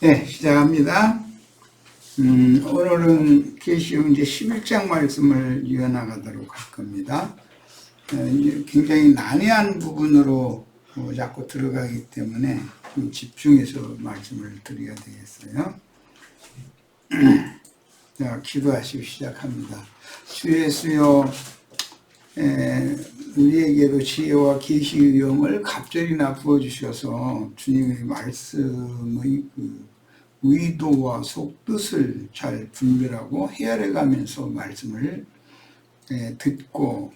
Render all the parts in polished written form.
네, 시작합니다. 오늘은 계시록 이제 11장 말씀을 이어나가도록 할 겁니다. 굉장히 난해한 부분으로 자꾸 들어가기 때문에 좀 집중해서 말씀을 드려야 되겠어요. 자, 기도하시고 시작합니다. 주 예수여, 우리에게도 지혜와 계시의 영을 갑절이나 부어주셔서 주님의 말씀의 의도와 속뜻을 잘 분별하고 헤아려가면서 말씀을 듣고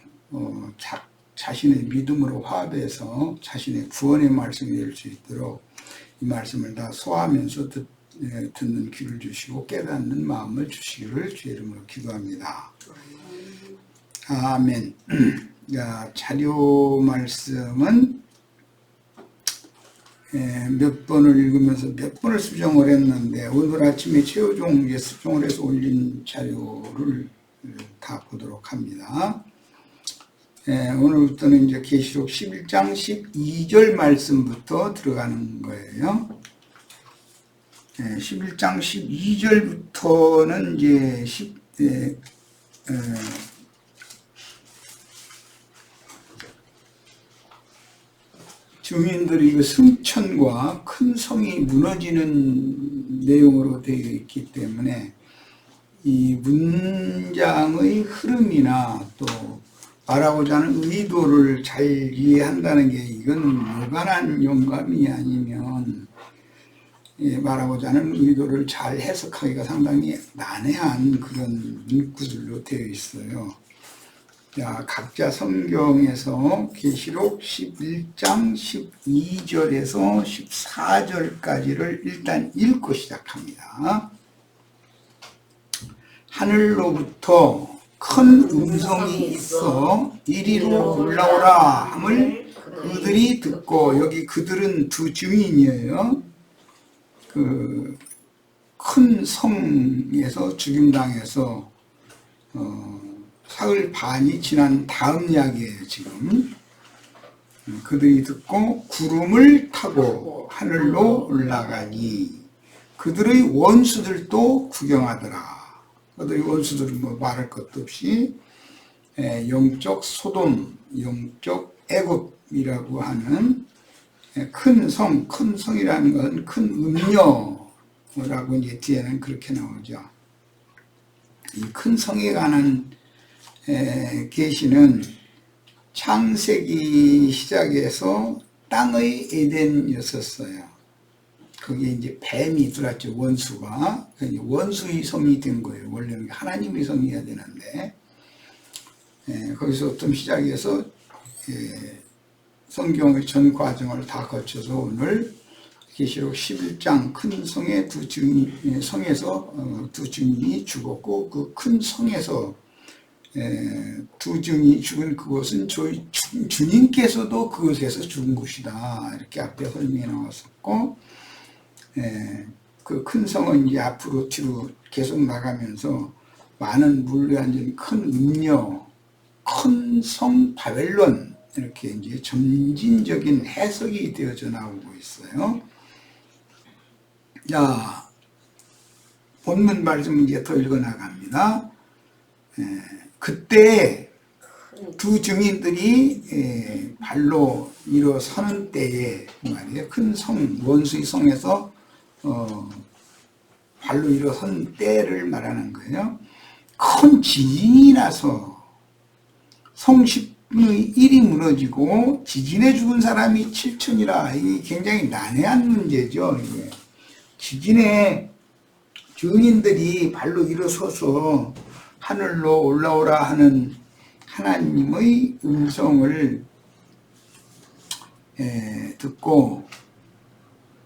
자신의 믿음으로 화합해서 자신의 구원의 말씀이 될 수 있도록 이 말씀을 다 소화하면서 듣는 귀를 주시고 깨닫는 마음을 주시기를 주의 이름으로 기도합니다. 아멘. 자, 자료 말씀은 몇 번을 읽으면서 몇 번을 수정을 했는데 오늘 아침에 최호종 수정을 해서 올린 자료를 다 보도록 합니다. 오늘부터는 이제 계시록 11장 12절 말씀부터 들어가는 거예요. 11장 12절부터는 이제 증인들이 그 승천과 큰 성이 무너지는 내용으로 되어 있기 때문에 이 문장의 흐름이나 또 말하고자 하는 의도를 잘 이해한다는 게 이건 무관한 영감이 아니면 말하고자 하는 의도를 잘 해석하기가 상당히 난해한 그런 문구들로 되어 있어요. 자, 각자 성경에서 계시록 11장 12절에서 14절까지를 일단 읽고 시작합니다. 하늘로부터 큰 음성이 있어 이리로 올라오라 함을 그들이 듣고, 여기 그들은 두 증인이에요. 그 큰 성에서 죽임당해서 사흘 반이 지난 다음 이야기예요. 지금 그들이 듣고 구름을 타고 하늘로 올라가니 그들의 원수들도 구경하더라. 그들의 원수들은 뭐 말할 것도 없이 영적 소돔, 영적 애굽이라고 하는 큰 성, 큰 성이라는 것은 큰 음녀라고 이제 뒤에는 그렇게 나오죠. 이 큰 성에 관한 계시는 창세기 시작해서 땅의 에덴이었었어요. 거기에 이제 뱀이 들어왔죠. 원수가. 원수의 성이 된 거예요. 원래는 하나님의 성이어야 되는데 거기서부터 시작해서 성경의 전 과정을 다 거쳐서 오늘 계시록 11장 큰 성의 성에서 두 증인이 죽었고 그 큰 성에서 두 증인이 죽은 그곳은 저희 주님께서도 그곳에서 죽은 곳이다. 이렇게 앞에 설명이 나왔었고, 그 큰 성은 이제 앞으로 뒤로 계속 나가면서 많은 물에 앉은 큰 음녀, 큰 성 바벨론, 이렇게 이제 점진적인 해석이 되어져 나오고 있어요. 자, 본문 말씀 이제 더 읽어 나갑니다. 그때 두 증인들이 발로 일어서는 때에 말이에요. 큰 성, 원수의 성에서 발로 일어선 때를 말하는 거예요. 큰 지진이 나서 성 10분의 1이 무너지고 지진에 죽은 사람이 7천이라 이게 굉장히 난해한 문제죠. 이게. 지진에 증인들이 발로 일어서서 하늘로 올라오라 하는 하나님의 음성을 듣고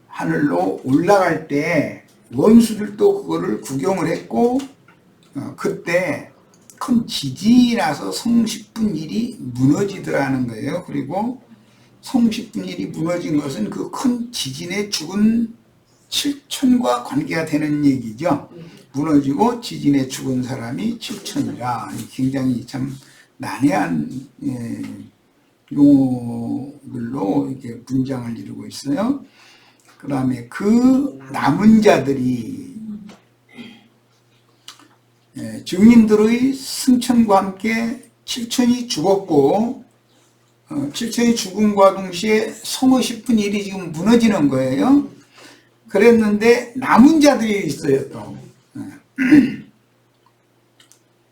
하늘로 올라갈 때 원수들도 그거를 구경을 했고 그때 큰 지진이 나서 성 10분 1이 무너지더라는 거예요. 그리고 성 10분 1이 무너진 것은 그 큰 지진에 죽은 7천과 관계가 되는 얘기죠. 무너지고 지진에 죽은 사람이 7천이라 굉장히 참 난해한 용어들로 이렇게 문장을 이루고 있어요. 그 다음에 그 남은 자들이 증인들의 승천과 함께 7천이 죽었고 7천이 죽음과 동시에 성의 10분의 1이 지금 무너지는 거예요. 그랬는데 남은 자들이 있어요. 또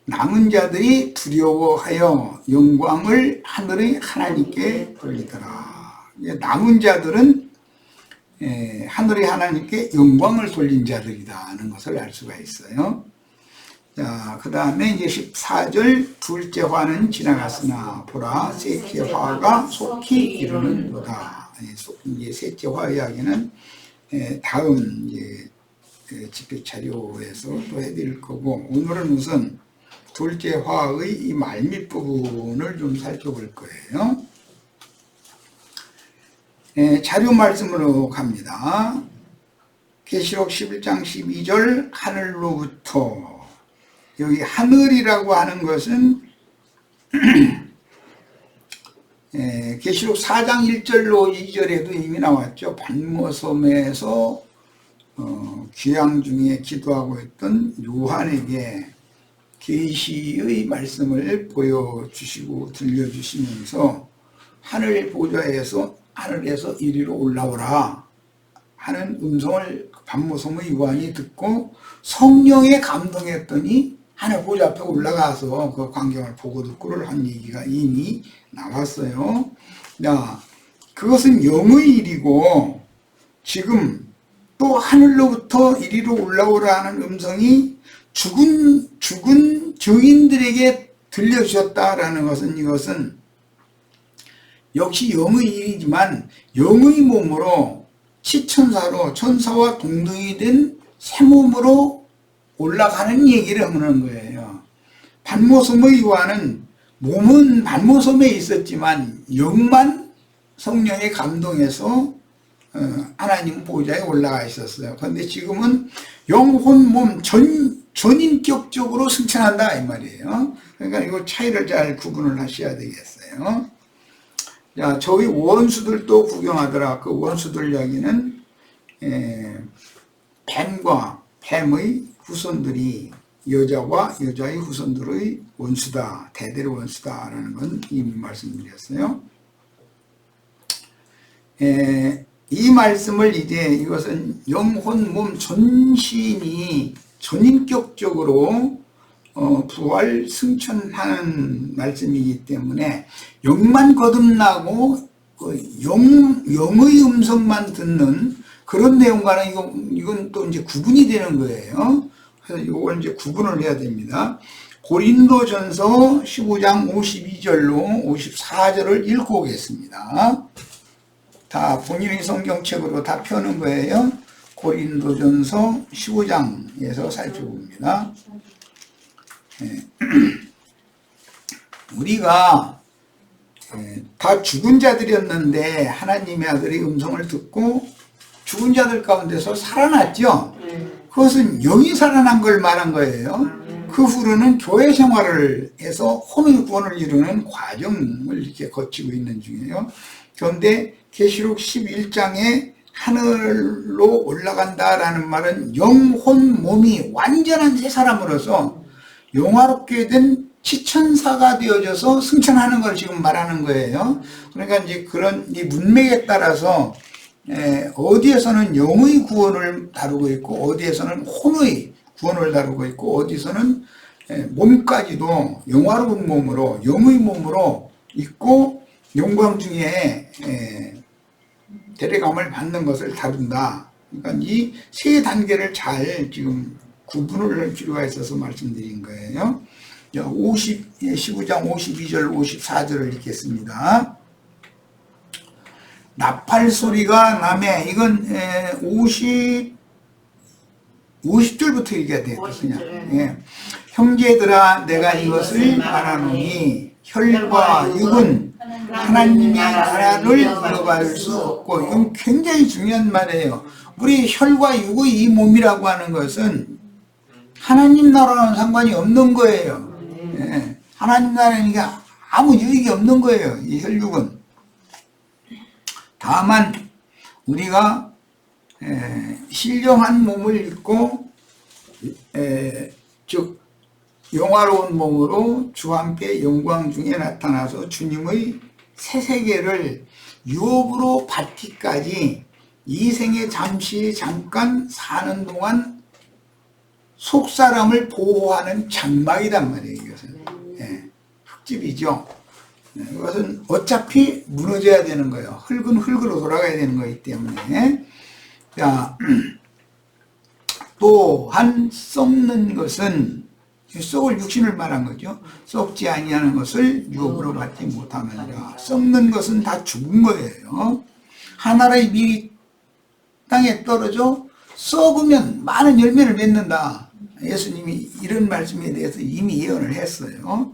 남은 자들이 두려워하여 영광을 하늘의 하나님께 돌리더라. 남은 자들은 하늘의 하나님께 영광을 돌린 자들이다는 것을 알 수가 있어요. 자, 그 다음에 이제 14절, 둘째 화는 지나갔으나 보라 셋째 화가 속히 이르는도다. 이제 셋째 화 이야기는 다음 이제 집회 자료에서 또 해드릴 거고, 오늘은 우선 둘째 화의 이 말밑 부분을 좀 살펴볼 거예요. 자료 말씀으로 갑니다. 계시록 11장 12절, 하늘로부터. 여기 하늘이라고 하는 것은 계시록 4장 1절로 2절에도 이미 나왔죠. 반모섬에서 귀향 중에 기도하고 있던 요한에게 계시의 말씀을 보여주시고 들려주시면서 하늘 보좌에서 하늘에서 이리로 올라오라 하는 음성을 반모섬의 요한이 듣고 성령에 감동했더니 하늘 보좌 앞에 올라가서 그 광경을 보고 듣고를 한 얘기가 이미 나왔어요. 자, 그것은 영의 일이고 지금 또 하늘로부터 이리로 올라오라는 음성이 죽은 증인들에게 들려주셨다라는 것은, 이것은 역시 영의 일이지만 영의 몸으로 시천사로 천사와 동등이 된 새 몸으로 올라가는 얘기를 하는 거예요. 반모섬의 요한은 몸은 반모섬에 있었지만 영만 성령에 감동해서 하나님 보좌에 올라가 있었어요. 그런데 지금은 영혼 몸 전인격적으로 승천한다 이 말이에요. 그러니까 이거 차이를 잘 구분을 하셔야 되겠어요. 자, 저희 원수들도 구경하더라. 그 원수들 이야기는 뱀과 뱀의 후손들이 여자와 여자의 후손들의 원수다, 대대로 원수다라는 건 이미 말씀드렸어요. 이 말씀을 이제 이것은 영혼 몸 전신이 전인격적으로 부활 승천하는 말씀이기 때문에 영만 거듭나고 영의 음성만 듣는 그런 내용과는 이건 또 이제 구분이 되는 거예요. 그래서 이걸 이제 구분을 해야 됩니다. 고린도전서 15장 52절로 54절을 읽고 오겠습니다. 다 본인의 성경책으로 다 펴는 거예요. 고린도전서 15장에서 살펴봅니다. 우리가 다 죽은 자들이었는데 하나님의 아들의 음성을 듣고 죽은 자들 가운데서 살아났죠. 그것은 영이 살아난 걸 말한 거예요. 그 후로는 교회 생활을 해서 혼의 구원을 이루는 과정을 이렇게 거치고 있는 중이에요. 그런데 계시록 11장에 하늘로 올라간다라는 말은 영혼 몸이 완전한 새 사람으로서 영화롭게 된 시천사가 되어져서 승천하는 걸 지금 말하는 거예요. 그러니까 이제 그런 이 문맥에 따라서 어디에서는 영의 구원을 다루고 있고 어디에서는 혼의 구원을 다루고 있고 어디서는 몸까지도 영화로운 몸으로 영의 몸으로 있고 영광 중에 대례감을 받는 것을 다룬다. 그러니까 이 세 단계를 잘 지금 구분을 할 필요가 있어서 말씀드린 거예요. 15장 52절 54절을 읽겠습니다. 나팔 소리가 나매, 이건 50절부터 읽어야 돼요. 그냥. 형제들아 내가 이것을 말하노니 혈과 육은 하나님의 나라를 들어갈 수 없고, 이건 굉장히 중요한 말이에요. 우리 혈과 육의 이 몸이라고 하는 것은 하나님 나라와는 상관이 없는 거예요. 하나님 나라니까 아무 유익이 없는 거예요. 이 혈육은. 다만 우리가 신령한 몸을 입고 즉 영화로운 몸으로 주와 함께 영광 중에 나타나서 주님의 새 세계를 유업으로 받기까지 이 생에 잠깐 사는 동안 속사람을 보호하는 장막이란 말이에요. 이것은 흙집이죠. 이것은 어차피 무너져야 되는 거예요. 흙은 흙으로 돌아가야 되는 거기 때문에. 자, 또한 썩는 것은, 썩을 육신을 말한 거죠. 썩지 아니하는 것을 유업으로 받지 못하느니라. 썩는 것은 다 죽은 거예요. 하나의 밀이 땅에 떨어져 썩으면 많은 열매를 맺는다. 예수님이 이런 말씀에 대해서 이미 예언을 했어요.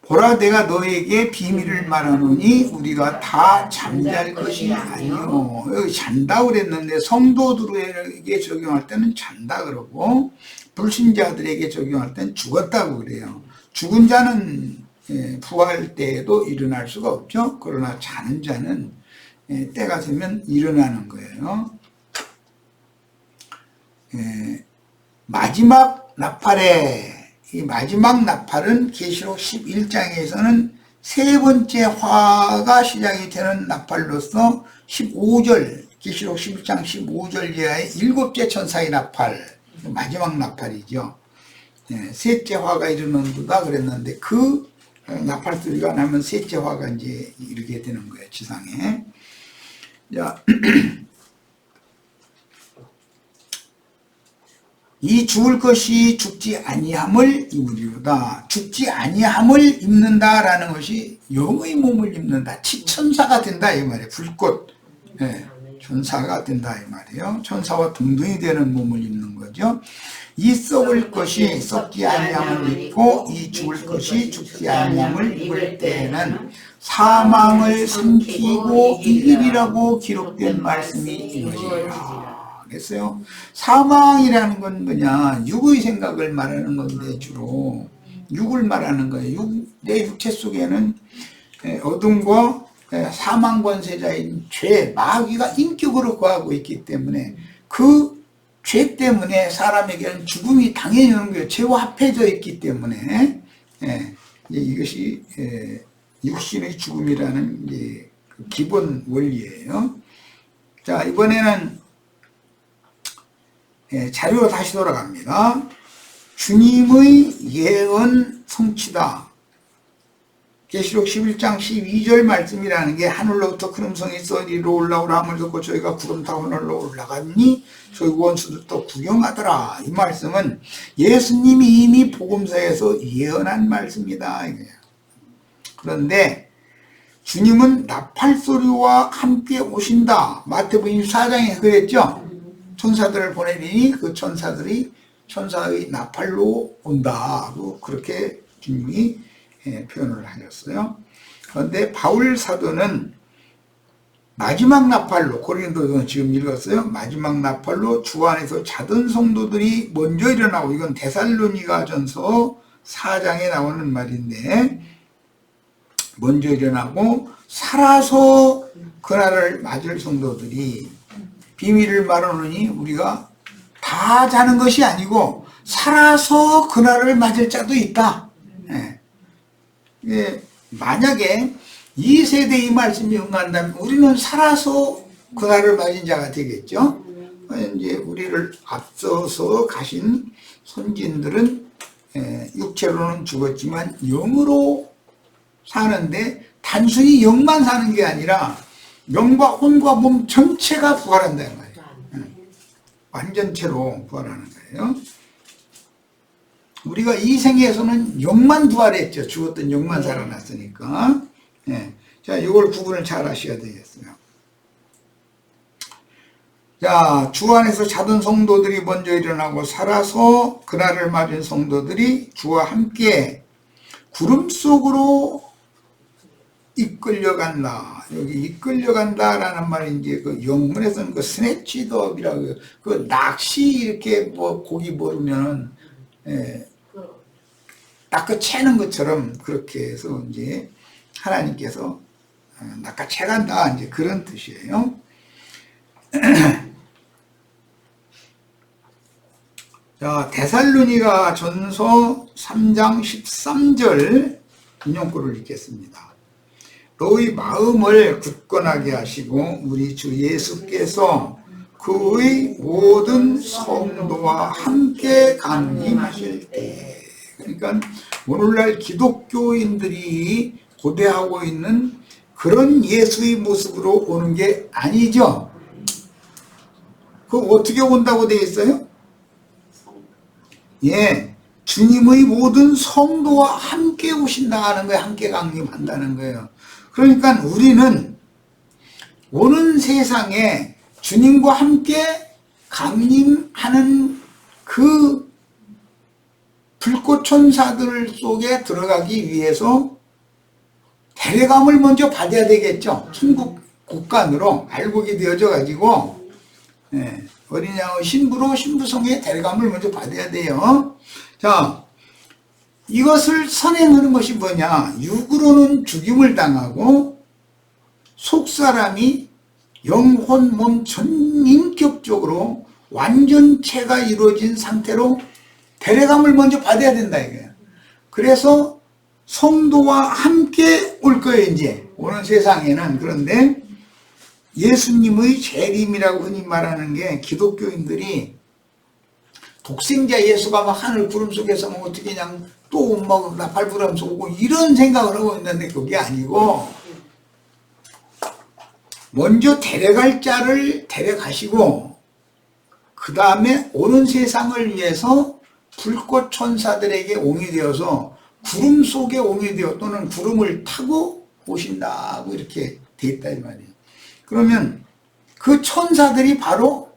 보라, 내가 너에게 비밀을 말하노니 우리가 다 잠잘 것이 아니요. 여기 잔다 그랬는데 성도들에게 적용할 때는 잔다 그러고 불신자들에게 적용할 때는 죽었다고 그래요. 죽은 자는 부활 때에도 일어날 수가 없죠. 그러나 자는 자는 때가 되면 일어나는 거예요. 마지막 나팔에, 이 마지막 나팔은 계시록 11장에서는 세 번째 화가 시작이 되는 나팔로서 15절, 계시록 11장 15절 이하의 일곱째 천사의 나팔, 마지막 나팔이죠. 셋째 화가 이르는도다 그랬는데 그 나팔 소리가 나면 셋째 화가 이제 이르게 되는 거예요, 지상에. 자, 이 죽을 것이 죽지 아니함을 입으리로다. 죽지 아니함을 입는다라는 것이 영의 몸을 입는다. 치천사가 된다 이 말이에요. 불꽃 천사가 된다 이 말이에요. 천사와 동등이 되는 몸을 입는 거죠. 이 썩을 것이 썩지 아니함을 입고 이 죽을 것이 죽지 아니함을 입을 때에는 사망을 삼키고 이기리라고 기록된 말씀이 이루어지리라. 그랬어요. 사망이라는 건 뭐냐, 육의 생각을 말하는 건데 주로 육을 말하는 거예요. 내 육체 속에는 어둠과 사망 권세자인 죄, 마귀가 인격으로 거하고 있기 때문에 그 죄 때문에 사람에게는 죽음이 당연히 오는 거예요. 죄와 합해져 있기 때문에 이것이 육신의 죽음이라는 이제 기본 원리예요. 자, 이번에는 자료로 다시 돌아갑니다. 주님의 예언 성취다. 계시록 11장 12절 말씀이라는 게 하늘로부터 큰 음성이 있어 이리로 올라오라 함을 듣고 저희가 구름 타고 하늘로 올라갔니 저희 원수들도 구경하더라. 이 말씀은 예수님이 이미 복음서에서 예언한 말씀이다. 그런데 주님은 나팔소리와 함께 오신다. 마태복음 24장에 그랬죠. 천사들을 보내리니 그 천사들이 천사의 나팔로 온다고 그렇게 주님이 표현을 하셨어요. 그런데 바울 사도는 마지막 나팔로, 고린도서는 지금 읽었어요. 마지막 나팔로 주 안에서 자던 성도들이 먼저 일어나고, 이건 데살로니가전서 4장에 나오는 말인데, 먼저 일어나고 살아서 그날을 맞을 성도들이, 비밀을 말하노니 우리가 다 자는 것이 아니고 살아서 그날을 맞을 자도 있다. 만약에 이 세대의 말씀이 응한다면 우리는 살아서 그날을 맞은 자가 되겠죠. 이제 우리를 앞서서 가신 선진들은 육체로는 죽었지만 영으로 사는데 단순히 영만 사는 게 아니라 영과 혼과 몸 전체가 부활한다는 거예요. 완전체로 부활하는 거예요. 우리가 이 생에서는 영만 부활했죠. 죽었던 영만 살아났으니까. 자, 이걸 구분을 잘 하셔야 되겠어요. 자, 주 안에서 자던 성도들이 먼저 일어나고 살아서 그날을 맞은 성도들이 주와 함께 구름 속으로 이끌려간다. 여기 이끌려간다라는 말이 이제 그 영문에서는 그 스네치드업이라고, 그 낚시 이렇게 뭐 고기 모르면 낚아 채는 것처럼 그렇게 해서 이제 하나님께서 낚아 채간다, 이제 그런 뜻이에요. 자, 데살로니가 전서 3장 13절 인용구를 읽겠습니다. 너희 마음을 굳건하게 하시고 우리 주 예수께서 그의 모든 성도와 함께 강림하실 때, 그러니까 오늘날 기독교인들이 고대하고 있는 그런 예수의 모습으로 오는 게 아니죠. 그거 어떻게 온다고 되어 있어요? 예, 주님의 모든 성도와 함께 오신다는 거예요. 함께 강림한다는 거예요. 그러니까 우리는 오는 세상에 주님과 함께 강림하는 그 불꽃 천사들 속에 들어가기 위해서 데려감을 먼저 받아야 되겠죠. 천국 국간으로 알곡이 되어져 가지고, 예, 어린 양의 신부로 신부성에 데려감을 먼저 받아야 돼요. 자, 이것을 선행하는 것이 뭐냐? 육으로는 죽임을 당하고 속사람이 영혼, 몸 전인격적으로 완전체가 이루어진 상태로 데려감을 먼저 받아야 된다 이거예요. 그래서 성도와 함께 올 거예요. 이제 오는 세상에는. 그런데 예수님의 재림이라고 흔히 말하는 게, 기독교인들이 독생자 예수가 막 하늘 구름 속에서 뭐 어떻게 그냥 또 막 나팔불하면서 오고 이런 생각을 하고 있는데, 그게 아니고 먼저 데려갈 자를 데려가시고 그 다음에 오는 세상을 위해서 불꽃 천사들에게 옹이 되어서 구름 속에 옹이 되어 또는 구름을 타고 오신다고 이렇게 돼 있다 이 말이에요. 그러면 그 천사들이 바로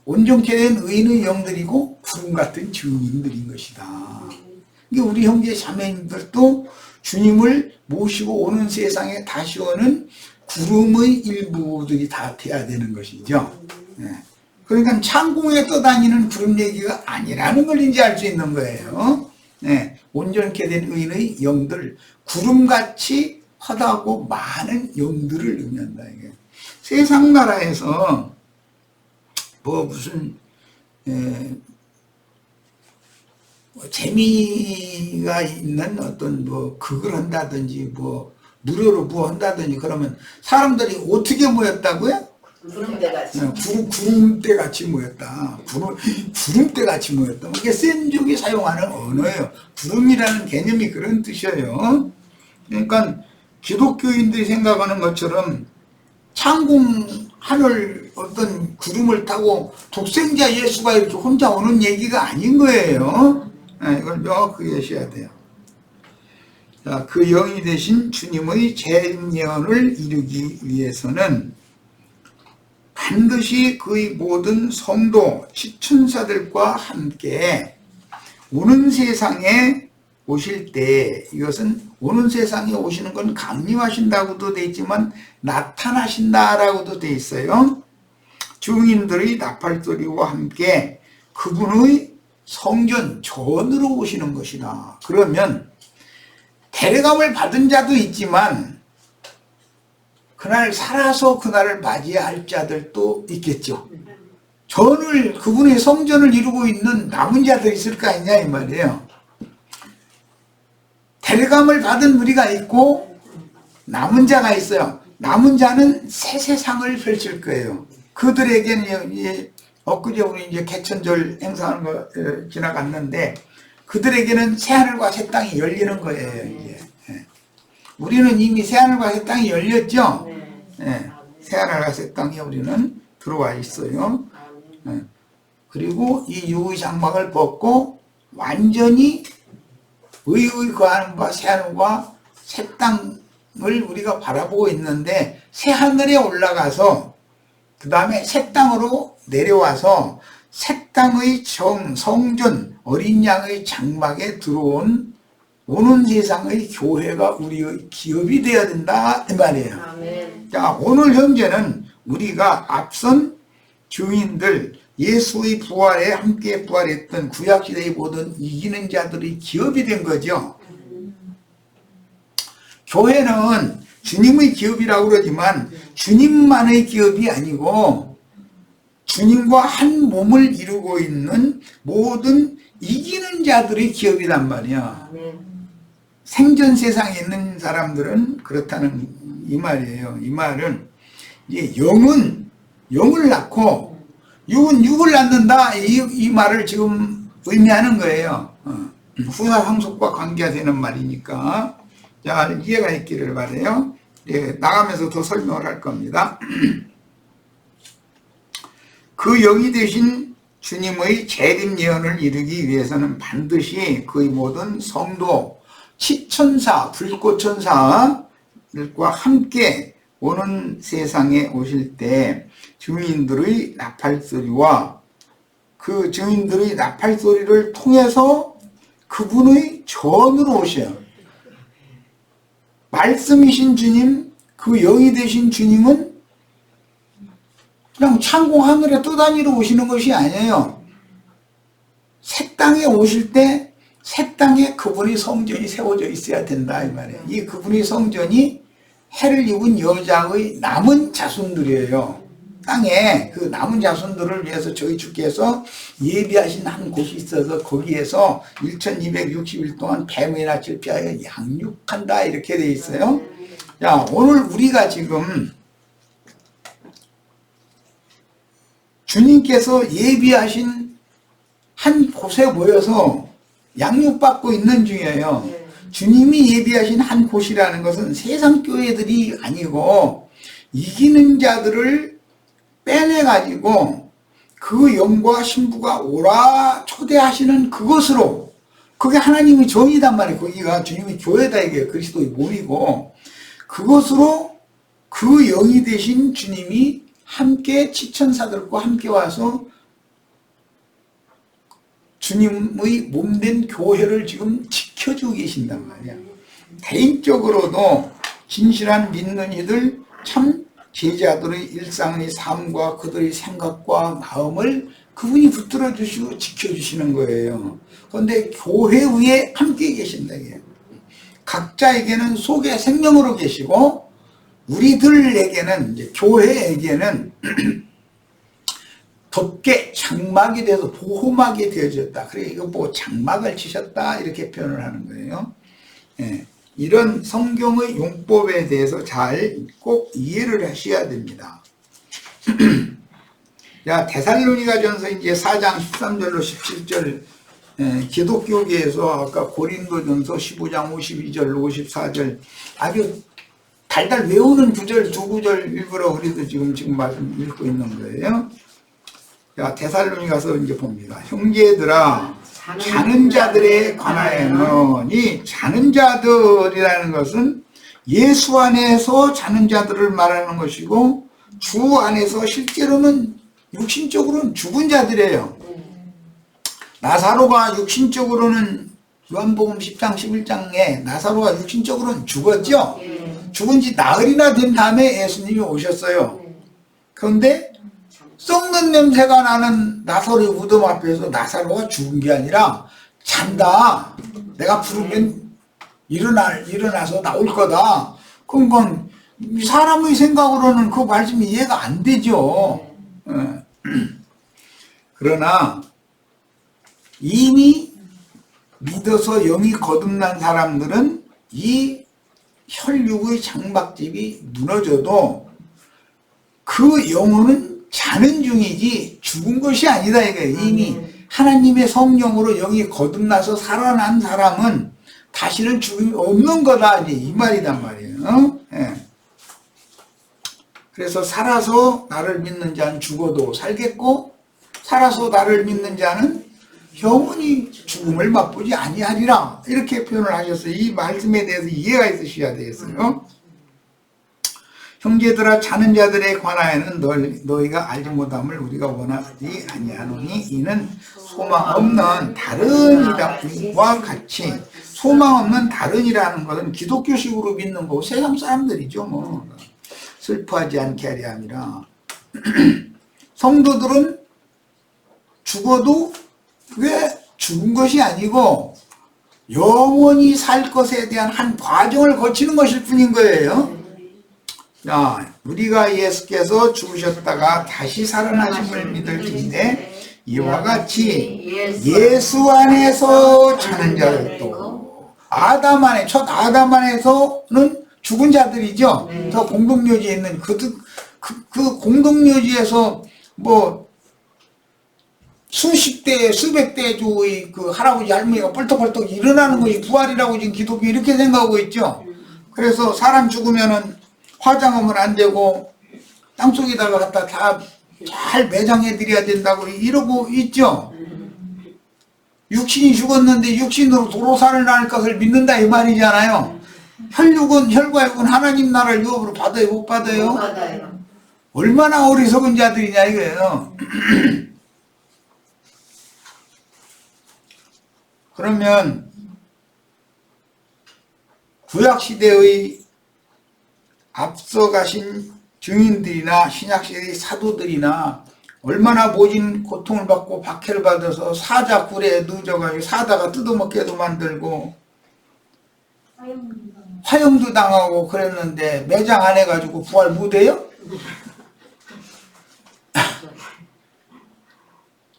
온전케 된 의인의 영들이고 구름 같은 증인들인 것이다. 그러니까 우리 형제 자매님들도 주님을 모시고 오는 세상에 다시 오는 구름의 일부들이 다 돼야 되는 것이죠. 네. 그러니까 창공에 떠다니는 구름 얘기가 아니라는 걸 이제 알 수 있는 거예요. 네. 온전케 된 의인의 영들, 구름같이 허다고 많은 영들을 의미한다 이게. 세상 나라에서 뭐 무슨 재미가 있는 어떤 뭐 극을 한다든지 뭐 무료로 뭐 한다든지 그러면 사람들이 어떻게 모였다고요? 구름대같이. 구름대 같이 모였다. 구름대 같이 모였다. 이게 센족이 사용하는 언어예요. 구름이라는 개념이 그런 뜻이에요. 그러니까 기독교인들이 생각하는 것처럼 창공 하늘 어떤 구름을 타고 독생자 예수가 이렇게 혼자 오는 얘기가 아닌 거예요. 이걸 명확하게 하셔야 돼요. 자, 그 영이 되신 주님의 재림 예언을 이루기 위해서는 반드시 그의 모든 성도, 지천사들과 함께 오는 세상에 오실 때, 이것은 오는 세상에 오시는 건 강림하신다고도 되어 있지만 나타나신다라고도 되어 있어요. 증인들의 나팔소리와 함께 그분의 성전 전으로 오시는 것이다. 그러면 데려감을 받은 자도 있지만 그날 살아서 그날을 맞이할 자들도 있겠죠. 전을, 그분의 성전을 이루고 있는 남은 자들이 있을 거 아니냐 이 말이에요. 데려감을 받은 우리가 있고 남은 자가 있어요. 남은 자는 새 세상을 펼칠 거예요. 그들에게는 이제 엊그제 우리 이제 개천절 행사하는 거 지나갔는데 그들에게는 새 하늘과 새 땅이 열리는 거예요. 이제. 우리는 이미 새 하늘과 새 땅이 열렸죠. 새 하늘과 새 땅에 우리는 들어와 있어요. 그리고 이 유의 장막을 벗고 완전히 의의 그 하늘과 새 하늘과 새 땅을 우리가 바라보고 있는데 새 하늘에 올라가서 그 다음에 새 땅으로 내려와서 새 땅의 성전 어린 양의 장막에 들어온 오는 세상의 교회가 우리의 기업이 되어야 된다 이 말이에요. 아멘. 자, 오늘 현재는 우리가 앞선 증인들 예수의 부활에 함께 부활했던 구약시대의 모든 이기는 자들의 기업이 된 거죠. 교회는 주님의 기업이라고 그러지만 주님만의 기업이 아니고 주님과 한 몸을 이루고 있는 모든 이기는 자들의 기업이란 말이야. 생전 세상에 있는 사람들은 그렇다는 이 말이에요. 이 말은 이제 영은 영을 낳고 육은 육을 낳는다, 이 말을 지금 의미하는 거예요. 후사 상속과 관계가 되는 말이니까. 자, 이해가 있기를 바라요. 예, 나가면서 더 설명을 할 겁니다. 그 영이 되신 주님의 재림 예언을 이루기 위해서는 반드시 그의 모든 성도, 치천사, 불꽃천사들과 함께 오는 세상에 오실 때 증인들의 나팔소리와 그 증인들의 나팔소리를 통해서 그분의 전으로 오셔요. 말씀이신 주님, 그 영이 되신 주님은 그냥 창공 하늘에 떠다니러 오시는 것이 아니에요. 새 땅에 오실 때 새 땅에 그분의 성전이 세워져 있어야 된다 이 말이에요. 이 그분의 성전이 해를 입은 여자의 남은 자손들이에요. 땅에 그 남은 자손들을 위해서 저희 주께서 예비하신 한 곳이 있어서 거기에서 1260일 동안 뱀이나 질피하여 양육한다 이렇게 돼 있어요. 자, 오늘 우리가 지금 주님께서 예비하신 한 곳에 모여서 양육받고 있는 중이에요. 주님이 예비하신 한 곳이라는 것은 세상 교회들이 아니고 이기는 자들을 빼내가지고 그 영과 신부가 오라 초대하시는 그것으로, 그게 하나님의 정의단 말이에요. 거기가 주님의 교회다 이게 그리스도의 몸이고, 그것으로 그 영이 되신 주님이 함께 치천사들과 함께 와서 주님의 몸된 교회를 지금 지켜주고 계신단 말이야. 개인적으로도 진실한 믿는 이들, 참 제자들의 일상의 삶과 그들의 생각과 마음을 그분이 붙들어 주시고 지켜주시는 거예요. 그런데 교회 위에 함께 계신다. 각자에게는 속에 생명으로 계시고 우리들에게는, 이제 교회에게는 덮개, 장막이 돼서 보호막이 되어졌다. 그래, 이거 뭐 장막을 치셨다 이렇게 표현을 하는 거예요. 예, 이런 성경의 용법에 대해서 잘 꼭 이해를 하셔야 됩니다. 자, 데살로니가전서 이제 4장 13절로 17절, 기독교계에서 아까 고린도전서 15장 52절, 54절 아주 달달 외우는 구절, 두 구절 일부러 우리도 지금 말씀 읽고 있는 거예요. 자, 데살로니가서 이제 봅니다. 형제들아, 자는 자들에 관하여는, 이 자는 자들이라는 것은 예수 안에서 자는 자들을 말하는 것이고 주 안에서 실제로는 육신적으로는 죽은 자들이에요. 나사로가 육신적으로는 요한복음 10장 11장에 나사로가 육신적으로는 죽었죠. 죽은 지 나흘이나 된 다음에 예수님이 오셨어요. 그런데 썩는 냄새가 나는 나사로의 무덤 앞에서 나사로가 죽은 게 아니라 잔다. 내가 부르면 일어나서 나올 거다. 그건 사람의 생각으로는 그 말씀이 이해가 안 되죠. 그러나 이미 믿어서 영이 거듭난 사람들은 이 혈육의 장막집이 무너져도 그 영혼은 자는 중이지 죽은 것이 아니다 이거예요. 이미 하나님의 성령으로 영이 거듭나서 살아난 사람은 다시는 죽음이 없는 거다 이 말이단 말이에요. 예. 그래서 살아서 나를 믿는 자는 죽어도 살겠고 살아서 나를 믿는 자는 영원히 죽음을 맛보지 아니하리라 이렇게 표현을 하셨어요. 이 말씀에 대해서 이해가 있으셔야 되겠어요. 형제들아, 자는 자들에 관하여는 너희가 알지 못함을 우리가 원하지 아니하노니 이는 소망 없는 다른이와 같이, 소망 없는 다른이라는 것은 기독교식으로 믿는 거고 세상 사람들이죠. 뭐 슬퍼하지 않게 하려 함이라. 성도들은 죽어도 그게 죽은 것이 아니고 영원히 살 것에 대한 한 과정을 거치는 것일 뿐인 거예요. 자, 우리가 예수께서 죽으셨다가 다시 살아나심을 믿을진대 이와 같이 예수 안에서 사는 자들도 아담 안에 첫 아담 안에서는 죽은 자들이죠. 저 공동묘지에 있는 그 공동묘지에서 뭐 수십 대 수백 대의 그 할아버지 할머니가 벌떡벌떡 일어나는 것이 부활이라고 지금 기독교 이렇게 생각하고 있죠. 그래서 사람 죽으면은 화장하면 안 되고 땅속에다가 갖다 다 잘 매장해 드려야 된다고 이러고 있죠. 육신이 죽었는데 육신으로 도로살을 날 것을 믿는다 이 말이잖아요. 혈과육은 하나님 나라를 유업으로 받아요, 못 받아요? 못 받아요. 얼마나 어리석은 자들이냐 이거예요. 그러면 구약시대의 앞서가신 증인들이나 신약시대의 사도들이나 얼마나 모진 고통을 받고 박해를 받아서 사자 굴에 늦어가지고 사다가 뜯어먹게도 만들고 화형도 당하고 그랬는데 매장 안 해가지고 부활 못해요?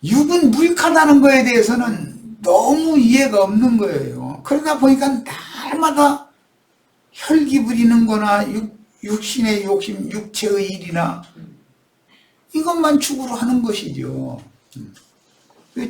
육은 무익하다는 거에 대해서는 너무 이해가 없는 거예요. 그러다 보니까 날마다 혈기 부리는 거나 육신의 욕심, 육체의 일이나 이것만 추구로 하는 것이죠.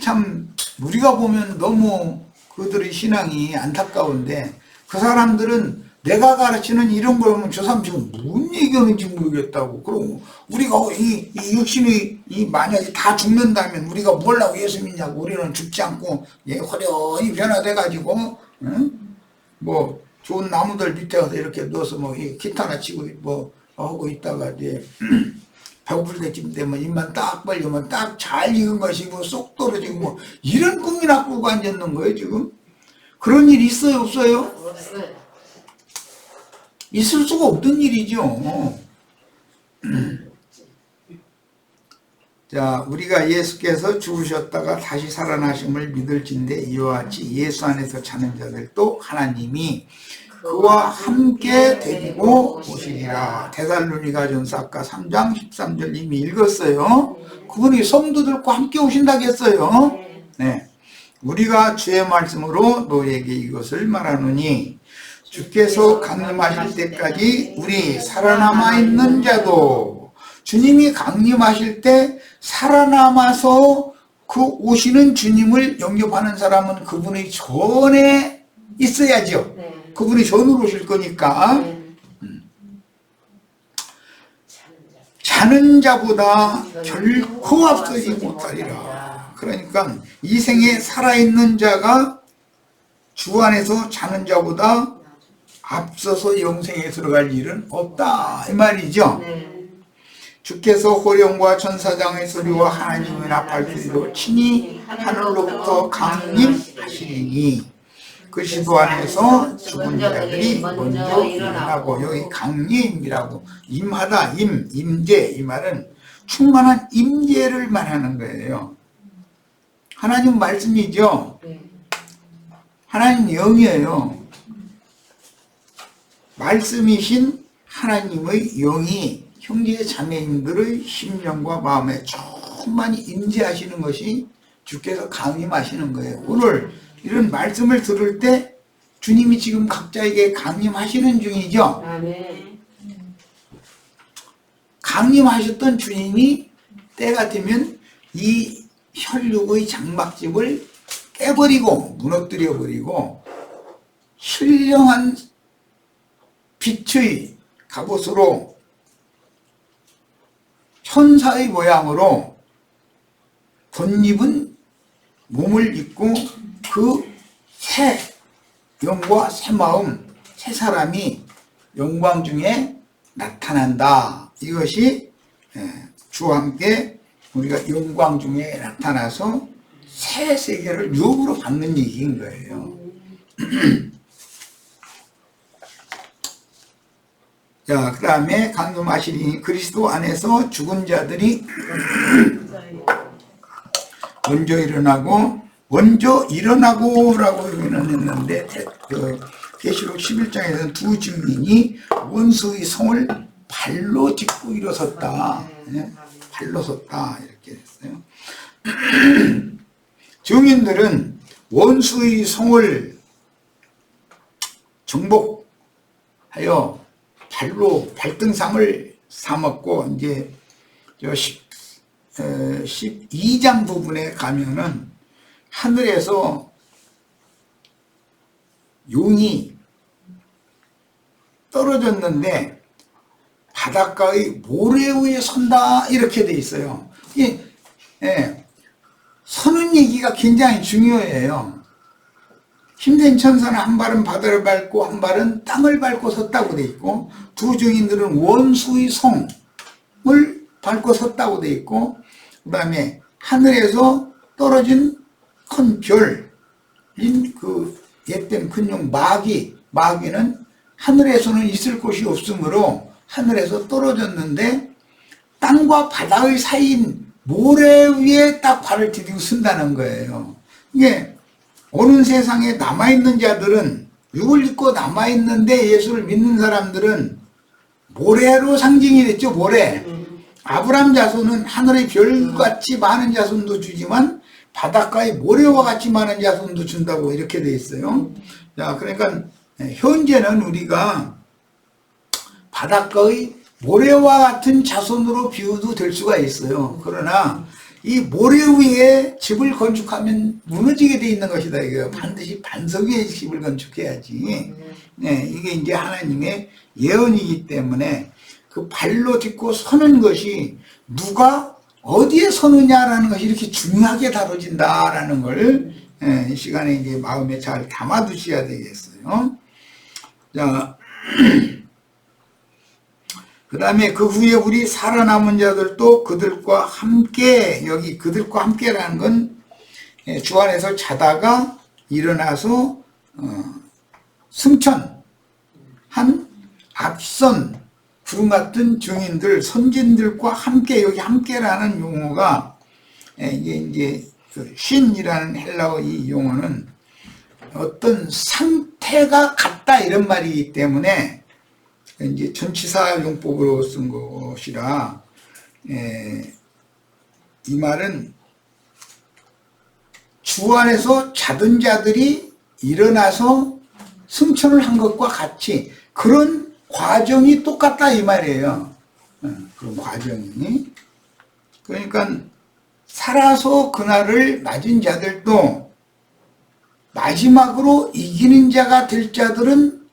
참 우리가 보면 너무 그들의 신앙이 안타까운데 그 사람들은 내가 가르치는 이런 걸 보면 저 사람 지금 뭔 얘기하는지 모르겠다고. 그럼 우리가 이 육신의 만약에 다 죽는다면 우리가 뭘 하고 예수 믿냐고. 우리는 죽지 않고 화려히 변화돼가지고 뭐 좋은 나무들 밑에 가서 이렇게 넣어서 뭐 기타나 치고 뭐 하고 있다가 이제 배고플 때쯤 되면 입만 딱 벌리면 딱 잘 익은 것이고 쏙 떨어지고 뭐 이런 꿈이나 꾸고 앉았는 거예요 지금. 그런 일 있어요 없어요? 없어요. 있을 수가 없던 일이죠. 자, 우리가 예수께서 죽으셨다가 다시 살아나심을 믿을진대 이와 같이 예수 안에서 사는 자들도 하나님이 그와 함께 데리고 오시리라. 데살로니가 전서 아까 3장 13절 이미 읽었어요. 그분이 성도들과 함께 오신다고 했어요. 네. 우리가 주의 말씀으로 너에게 이것을 말하노니 주께서 강림하실 때까지 우리 살아남아 있는 자도 주님이 강림하실 때 살아남아서 그 오시는 주님을 영접하는 사람은 그분의 전에 있어야죠. 그분이 전으로 오실 거니까 자는 자보다 결코 앞서지 못하리라. 그러니까 이 생에 살아있는 자가 주 안에서 자는 자보다 앞서서 영생에 들어갈 일은 없다 이 말이죠. 주께서 호령과 천사장의 소리와 하나님의 나팔 소리로 친히 하늘로부터 강림하시리니 그 시도 안에서 죽은 자들이 먼저 일어나고 여기 강림이라고 임하다 임재 이 말은 충만한 임재를 말하는 거예요. 하나님 말씀이죠. 하나님 영이에요. 말씀이신 하나님의 영이 형제 자매님들의 심령과 마음에 충만히 임재하시는 것이 주께서 강림하시는 거예요. 오늘 이런 말씀을 들을 때 주님이 지금 각자에게 강림하시는 중이죠. 아멘. 강림하셨던 주님이 때가 되면 이 혈육의 장막집을 깨버리고 무너뜨려버리고 신령한 빛의 갑옷으로 천사의 모양으로 덧입은 몸을 입고 그 새 영과 새 마음 새 사람이 영광 중에 나타난다. 이것이 주와 함께 우리가 영광 중에 나타나서 새 세계를 유업으로 받는 얘기인 거예요. 자, 그 다음에 강림하시니 그리스도 안에서 죽은 자들이 먼저 일어나고라고 여기는 했는데 그 계시록 11장에서는 두 증인이 원수의 성을 발로 딛고 일어섰다. 예? 발로 섰다. 이렇게 됐어요. 증인들은 원수의 성을 정복하여 발로 발등상을 삼았고, 이제 12장 부분에 가면은 하늘에서 용이 떨어졌는데 바닷가의 모래 위에 선다, 이렇게 돼 있어요. 이게 서는 얘기가 굉장히 중요해요. 힘든 천사는 한 발은 바다를 밟고 한 발은 땅을 밟고 섰다고 돼 있고, 두 증인들은 원수의 성을 밟고 섰다고 돼 있고, 그 다음에 하늘에서 떨어진 큰 별인 그 옛된 큰 용 마귀는 하늘에서는 있을 곳이 없으므로 하늘에서 떨어졌는데 땅과 바다의 사이인 모래 위에 딱 발을 디디고 쓴다는 거예요. 이게 오는 세상에 남아있는 자들은, 육을 입고 남아있는데 예수를 믿는 사람들은 모래로 상징이 됐죠. 모래. 아브람 자손은 하늘의 별같이 많은 자손도 주지만 바닷가의 모래와 같이 많은 자손도 준다고 이렇게 돼 있어요. 자, 그러니까 현재는 우리가 바닷가의 모래와 같은 자손으로 비유도 될 수가 있어요. 그러나 이 모래 위에 집을 건축하면 무너지게 돼 있는 것이다. 이거 반드시 반석 위에 집을 건축해야지. 네, 이게 이제 하나님의 예언이기 때문에 그 발로 딛고 서는 것이 누가 어디에 서느냐라는 것이 이렇게 중요하게 다뤄진다라는 걸 이 시간에 이제 마음에 잘 담아두셔야 되겠어요. 자, 그 다음에 그 후에 우리 살아남은 자들도 그들과 함께, 여기 그들과 함께라는 건 주 안에서 자다가 일어나서 승천한 앞선 구름 같은 증인들, 선진들과 함께, 여기 함께라는 용어가 이게 이제 그 신이라는 헬라어 이 용어는 어떤 상태가 같다 이런 말이기 때문에 이제 전치사 용법으로 쓴 것이라, 이 말은 주 안에서 자던 자들이 일어나서 승천을 한 것과 같이 그런 과정이 똑같다 이 말이에요. 그런 과정이. 그러니까 살아서 그날을 맞은 자들도 마지막으로 이기는 자가 될 자들은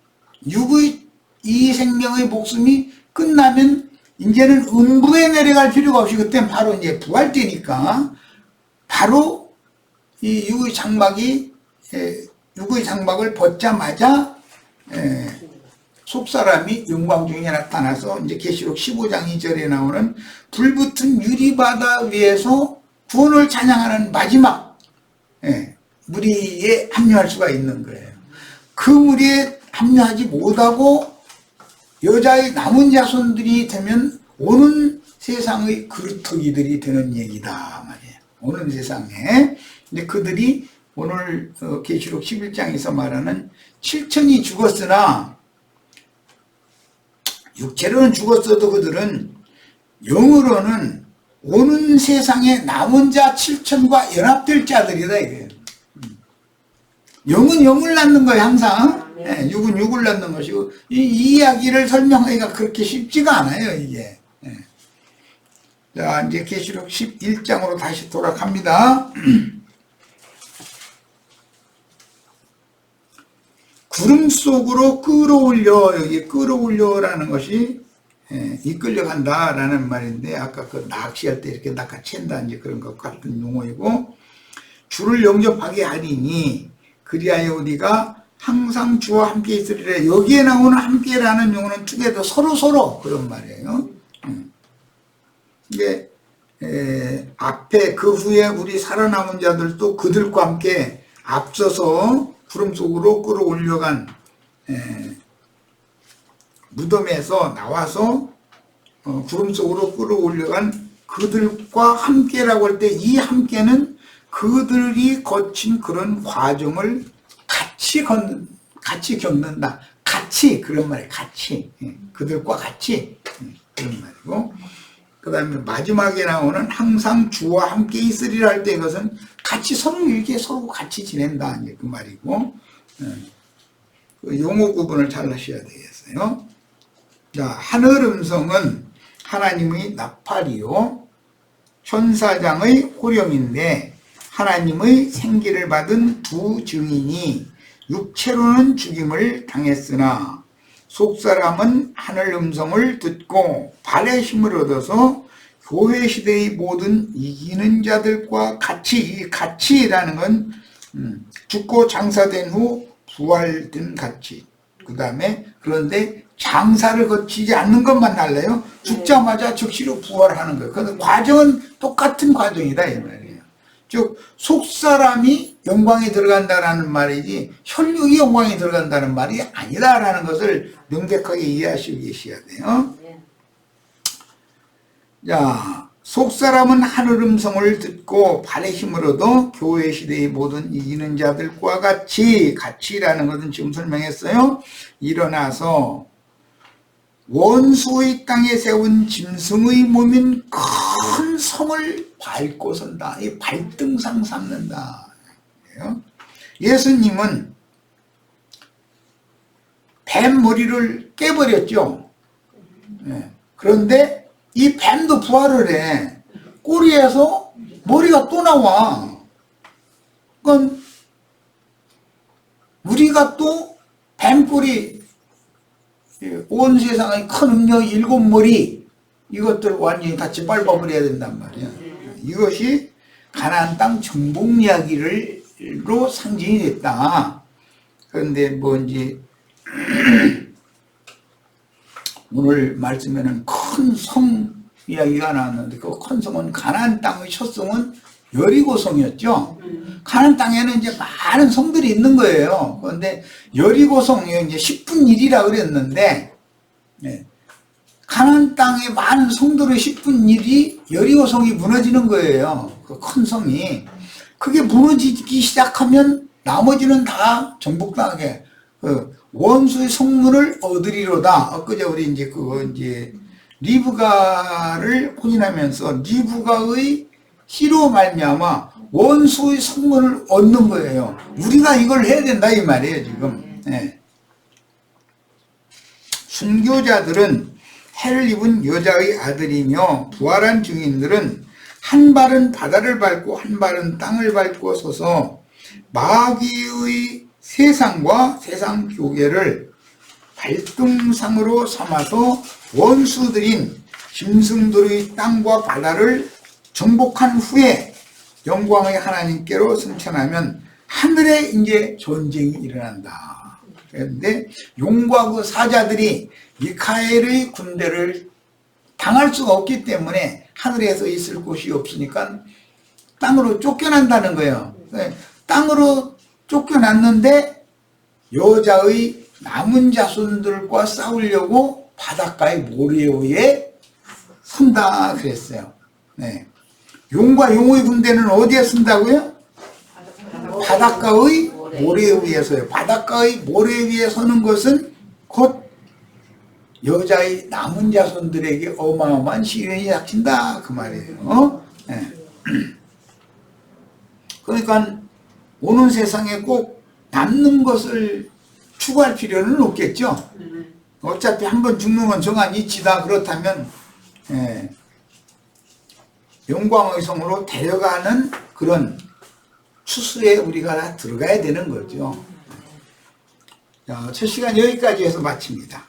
육의 이 생명의 목숨이 끝나면 이제는 음부에 내려갈 필요가 없이 그때 바로 이제 부활되니까 바로 이 육의 장막을 벗자마자 속사람이 영광 중에 나타나서 이제 계시록 15장 2절에 나오는 불붙은 유리바다 위에서 구원을 찬양하는 마지막 무리에 합류할 수가 있는 거예요. 그 무리에 합류하지 못하고 여자의 남은 자손들이 되면 오는 세상의 그루터기들이 되는 얘기다 말이에요. 오는 세상에. 근데 그들이 오늘 계시록 11장에서 말하는 7천이 죽었으나, 육체로는 죽었어도 그들은 영으로는 오는 세상에 남은 자 7천과 연합될 자들이다 이거예요. 영은 영을 낳는 거예요 항상. 육은 육을 낳는 것이고, 이 이야기를 설명하기가 그렇게 쉽지가 않아요 이게. 자, 이제 계시록 11장으로 다시 돌아갑니다. 구름 속으로 끌어올려, 여기 끌어올려라는 것이 이끌려간다라는 말인데, 아까 그 낚시할 때 이렇게 낚아챈다 이제 그런 것 같은 용어이고, 주를 영접하게 하리니 그리하여 우리가 항상 주와 함께 있으리라. 여기에 나오는 함께라는 용어는 투게더, 서로 그런 말이에요. 이게 앞에 그 후에 우리 살아남은 자들도 그들과 함께 앞서서 구름 속으로 끌어올려간 무덤에서 나와서 구름 속으로 끌어올려간 그들과 함께라고 할 때, 이 함께는 그들이 거친 그런 과정을 같이 겪는다, 같이 같이 그런 말이에요. 같이 그들과 같이 그런 말이고 그 다음에 마지막에 나오는 항상 주와 함께 있으리라 할 때 이것은 같이 서로 이렇게 서로 같이 지낸다 이제 그 말이고 그 용어 구분을 잘 하셔야 되겠어요. 자, 하늘 음성은 하나님의 나팔이요 천사장의 호령인데 하나님의 생기를 받은 두 증인이 육체로는 죽임을 당했으나 속사람은 하늘 음성을 듣고 발의 힘을 얻어서 교회 시대의 모든 이기는 자들과 같이, 이 같이라는 건 죽고 장사된 후 부활된 같이. 그 다음에 그런데 장사를 거치지 않는 것만 달라요. 죽자마자 즉시로 부활하는 거예요. 그래서 과정은 똑같은 과정이다 이 말이에요. 즉 속사람이 영광에 들어간다라는 말이지 혈육이 영광에 들어간다는 말이 아니다라는 것을 명백하게 이해하시고 계셔야 돼요. 자, 속사람은 하늘 음성을 듣고 발의 힘을 얻어 교회 시대의 모든 이기는 자들과 같이라는 것은 지금 설명했어요. 일어나서 원수의 땅에 세운 짐승의 몸인 큰 성을 밟고 선다. 이 발등상 삼는다. 예수님은 뱀 머리를 깨버렸죠. 그런데 이 뱀도 부활을 해. 꼬리에서 머리가 또 나와. 그건 우리가 또 뱀꼬리 온 세상의 큰 음력 7머리 이것들 완전히 같이 밟아버려야 된단 말이야. 이것이 가나안 땅 정복 이야기로 상징이 됐다. 그런데 뭐 이제 오늘 말씀에는 큰 성 이야기가 나왔는데 그 큰 성은 가나안 땅의 첫 성은 여리고성이었죠. 가나안 땅에는 이제 많은 성들이 있는 거예요. 그런데 여리고성이 이제 10분 1이라 그랬는데 가나안 땅에 많은 성들의 10분 1이 여리고성이 무너지는 거예요. 그 큰 성이. 그게 무너지기 시작하면 나머지는 다 정복당하게 그 원수의 성문을 얻으리로다. 엊그제 우리 이제 그거 이제 리브가를 혼인하면서 리브가의 희로 말미암아 원수의 성문을 얻는 거예요. 우리가 이걸 해야 된다 이 말이에요 지금. 순교자들은 해를 입은 여자의 아들이며 부활한 증인들은 한 발은 바다를 밟고 한 발은 땅을 밟고 서서 마귀의 세상과 세상 교계를 발등상으로 삼아서 원수들인 짐승들의 땅과 바다를 정복한 후에 영광의 하나님께로 승천하면 하늘에 이제 전쟁이 일어난다. 그런데 용과 그 사자들이 미카엘의 군대를 당할 수가 없기 때문에 하늘에서 있을 곳이 없으니까 땅으로 쫓겨난다는 거예요. 땅으로 쫓겨났는데 여자의 남은 자손들과 싸우려고 바닷가의 모래 위에 선다 그랬어요. 용과 용의 군대는 어디에 쓴다고요? 바닷가의 모래 위에서요. 바닷가의 모래 위에 서는 것은 곧 여자의 남은 자손들에게 어마어마한 시련이 닥친다 그 말이에요. 그러니까 오는 세상에 꼭 남는 것을 추구할 필요는 없겠죠. 어차피 한번 죽는 건 정한 이치다. 그렇다면 영광의 성으로 데려가는 그런 추수에 우리가 다 들어가야 되는 거죠. 자, 첫 시간 여기까지 해서 마칩니다.